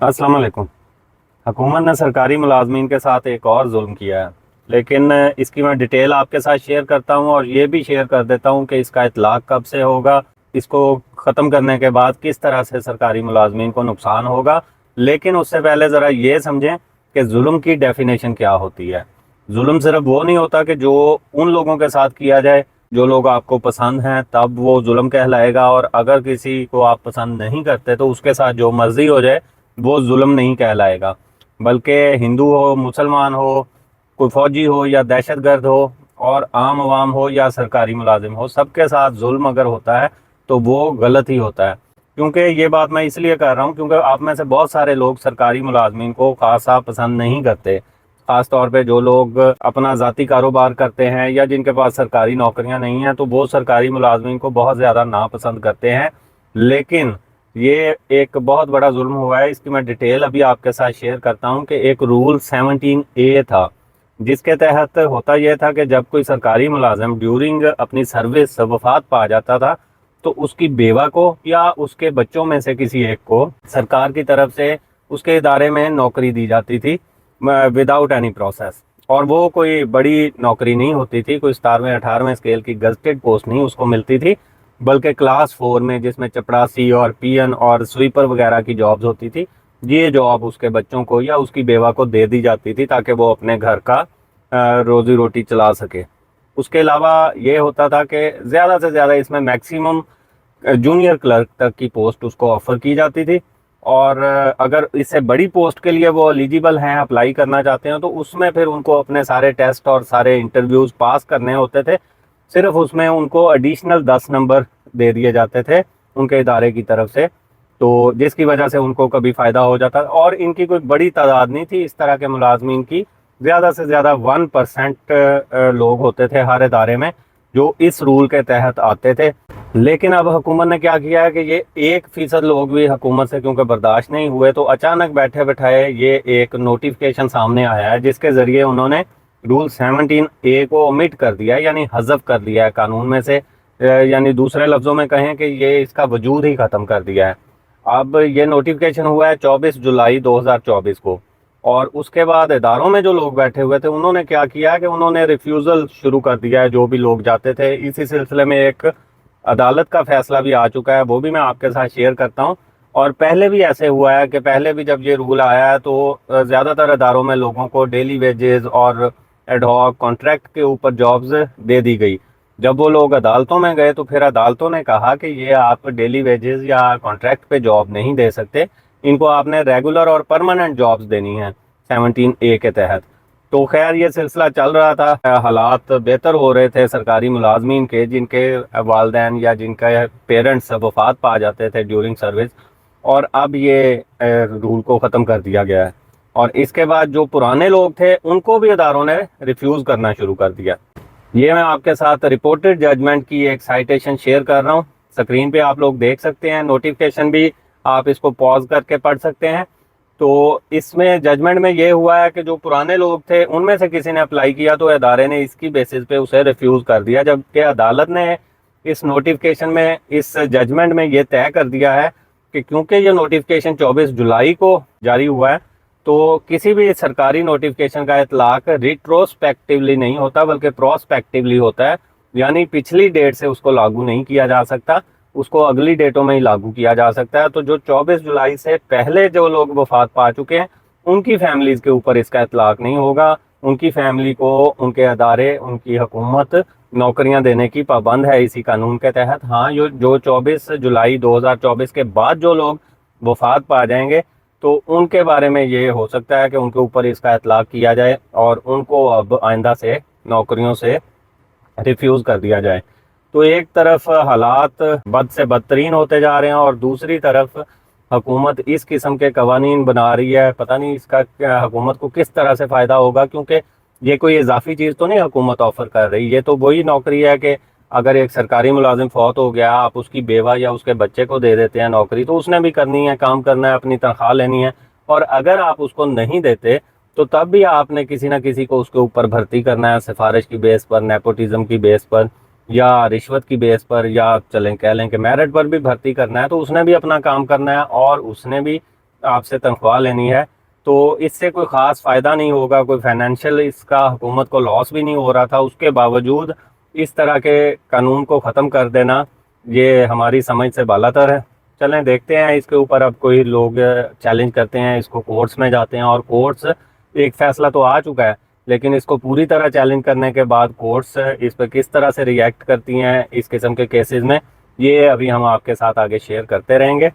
अस्सलाम वालेकुम। हुकूमत ने सरकारी मुलाजमीन के साथ एक और जुल्म किया है, लेकिन इसकी मैं डिटेल आपके साथ शेयर करता हूँ और ये भी शेयर कर देता हूँ कि इसका इतलाक कब से होगा, इसको ख़त्म करने के बाद किस तरह से सरकारी मुलाजमीन को नुकसान होगा। लेकिन उससे पहले ज़रा ये समझें कि जुल्म की डेफिनेशन क्या होती है। जुल्म सिर्फ वो नहीं होता कि जो उन लोगों के साथ किया जाए जो लोग आपको पसंद हैं, तब वो जुल्म कहलाएगा, और अगर किसी को आप पसंद नहीं करते तो उसके साथ जो मर्जी हो जाए वो जुल्म नहीं कहलाएगा। बल्कि हिंदू हो, मुसलमान हो, कोई फौजी हो या दहशतगर्द हो, और आम आवाम हो या सरकारी मुलाजिम हो, सबके साथ जुल्म अगर होता है तो वो गलत ही होता है। क्योंकि ये बात मैं इसलिए कर रहा हूँ क्योंकि आप में से बहुत सारे लोग सरकारी मुलाजमीन को खासा पसंद नहीं करते। ख़ास तौर पे जो लोग अपना ज़ाती कारोबार करते हैं या जिनके पास सरकारी नौकरियां नहीं हैं, तो वो सरकारी मुलाजमीन को बहुत ज़्यादा नापसंद करते हैं। लेकिन ये एक बहुत बड़ा जुल्म हुआ है, इसकी मैं डिटेल अभी आपके साथ शेयर करता हूँ कि एक रूल 17A था, जिसके तहत होता यह था कि जब कोई सरकारी मुलाजिम ड्यूरिंग अपनी सर्विस वफात पा जाता था तो उसकी बेवा को या उसके बच्चों में से किसी एक को सरकार की तरफ से उसके इदारे में नौकरी दी जाती थी विदाउट एनी प्रोसेस। और वो कोई बड़ी नौकरी नहीं होती थी, कोई 17वें 18वें स्केल की गजटेड पोस्ट नहीं उसको मिलती थी, बल्कि क्लास 4 में जिसमें चपरासी और पीएन और स्वीपर वगैरह की जॉब्स होती थी, ये जॉब उसके बच्चों को या उसकी बेवा को दे दी जाती थी ताकि वो अपने घर का रोजी रोटी चला सके। उसके अलावा ये होता था कि ज़्यादा से ज़्यादा इसमें मैक्सिमम जूनियर क्लर्क तक की पोस्ट उसको ऑफ़र की जाती थी। और अगर इससे बड़ी पोस्ट के लिए वो एलिजिबल हैं, अप्लाई करना चाहते हैं, तो उसमें फिर उनको अपने सारे टेस्ट और सारे इंटरव्यूज़ पास करने होते थे। सिर्फ उसमें उनको एडिशनल 10 नंबर दे दिए जाते थे उनके इदारे की तरफ से, तो जिसकी वजह से उनको कभी फ़ायदा हो जाता। और इनकी कोई बड़ी तादाद नहीं थी इस तरह के मुलाजमीन की, ज़्यादा से ज़्यादा 1% लोग होते थे हर इदारे में जो इस रूल के तहत आते थे। लेकिन अब हुकूमत ने क्या किया है कि ये 1% लोग भी हुकूमत से क्योंकि बर्दाश्त नहीं हुए, तो अचानक बैठे बैठाए ये एक नोटिफिकेशन सामने आया है जिसके ज़रिए उन्होंने रूल 17A को ओमिट कर दिया है, यानी हज़फ कर दिया है कानून में से। यानी दूसरे लफ्ज़ों में कहें कि ये इसका वजूद ही ख़त्म कर दिया है। अब ये नोटिफिकेशन हुआ है 24 जुलाई 2024 को, और उसके बाद इदारों में जो लोग बैठे हुए थे उन्होंने क्या किया है कि उन्होंने रिफ्यूज़ल शुरू कर दिया है, जो भी लोग जाते थे। इसी सिलसिले में एक अदालत का फैसला भी आ चुका है, वो भी मैं आपके साथ शेयर करता हूँ। और पहले भी ऐसे हुआ है कि पहले भी जब ये रूल आया है तो ज़्यादातर अदारों में लोगों को डेली वेजेस और एडहॉक कॉन्ट्रैक्ट के ऊपर जॉब्स दे दी गई। जब वो लोग अदालतों में गए तो फिर अदालतों ने कहा कि ये आप डेली वेजेस या कॉन्ट्रैक्ट पे जॉब नहीं दे सकते, इनको आपने रेगुलर और परमानेंट जॉब्स देनी है 17A के तहत। तो खैर ये सिलसिला चल रहा था, हालात बेहतर हो रहे थे सरकारी मुलाजमीन के जिनके वालदैन या जिनके पेरेंट्स वफात पा जाते थे ड्यूरिंग सर्विस, और अब ये रूल को ख़त्म कर दिया गया है। और इसके बाद जो पुराने लोग थे उनको भी अदारों ने रिफ्यूज़ करना शुरू कर दिया। ये मैं आपके साथ रिपोर्टेड जजमेंट की एक साइटेशन शेयर कर रहा हूँ, स्क्रीन पे आप लोग देख सकते हैं, नोटिफिकेशन भी आप इसको पॉज करके पढ़ सकते हैं। तो इसमें जजमेंट में ये हुआ है कि जो पुराने लोग थे उनमें से किसी ने अप्लाई किया तो अदारे ने इसकी बेसिस पे उसे रिफ्यूज़ कर दिया, जबकि अदालत ने इस नोटिफिकेशन में, इस जजमेंट में ये तय कर दिया है कि क्योंकि ये नोटिफिकेशन 24 जुलाई को जारी हुआ है तो किसी भी सरकारी नोटिफिकेशन का इतलाक रिट्रोस्पेक्टिवली नहीं होता बल्कि प्रोस्पेक्टिवली होता है। यानी पिछली डेट से उसको लागू नहीं किया जा सकता, उसको अगली डेटों में ही लागू किया जा सकता है। तो जो 24 जुलाई से पहले जो लोग वफात पा चुके हैं उनकी फैमिलीज़ के ऊपर इसका इतलाक नहीं होगा। उनकी फैमिली को उनके अदारे, उनकी हुकूमत नौकरियां देने की पाबंद है इसी कानून के तहत। हाँ, जो 24 जुलाई 2024 के बाद जो लोग वफात पा जाएंगे तो उनके बारे में ये हो सकता है कि उनके ऊपर इसका इतलाक किया जाए और उनको अब आइंदा से नौकरियों से रिफ्यूज़ कर दिया जाए। तो एक तरफ हालात बद से बदतरीन होते जा रहे हैं और दूसरी तरफ हुकूमत इस किस्म के कवानीन बना रही है। पता नहीं इसका हुकूमत को किस तरह से फ़ायदा होगा, क्योंकि ये कोई इजाफी चीज़ तो नहीं हुकूमत ऑफ़र कर रही। ये तो वही नौकरी है कि अगर एक सरकारी मुलाजिम फौत हो गया, आप उसकी बेवा या उसके बच्चे को दे देते हैं नौकरी, तो उसने भी करनी है, काम करना है, अपनी तनख्वाह लेनी है। और अगर आप उसको नहीं देते तो तब भी आपने किसी न किसी को उसके ऊपर भर्ती करना है, सिफारिश की बेस पर, नेपोटिज्म की बेस पर या रिश्वत की बेस पर, या चलें कह लें कि मेरिट पर भी भर्ती करना है। तो उसने भी अपना काम करना है और उसने भी آپ سے تنخواہ لینی ہے تو اس سے کوئی خاص فائدہ نہیں ہوگا، کوئی فائنینشیل اس کا حکومت کو لاس بھی نہیں ہو رہا تھا، اس کے باوجود اس طرح کے قانون کو ختم کر دینا یہ ہماری سمجھ سے بالاتر ہے۔ چلیں دیکھتے ہیں اس کے اوپر اب کوئی لوگ چیلنج کرتے ہیں، اس کو کورٹس میں جاتے ہیں اور کورٹس ایک فیصلہ تو آ چکا ہے، لیکن اس کو پوری طرح چیلنج کرنے کے بعد کورٹس اس پہ کس طرح سے ریئیکٹ کرتی ہیں اس قسم کے کیسز میں، یہ ابھی ہم آپ کے ساتھ آگے شیئر کرتے رہیں گے۔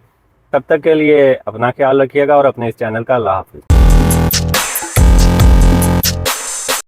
تب تک کے لیے اپنا خیال رکھیے گا اور اپنے اس چینل کا اللہ حافظ۔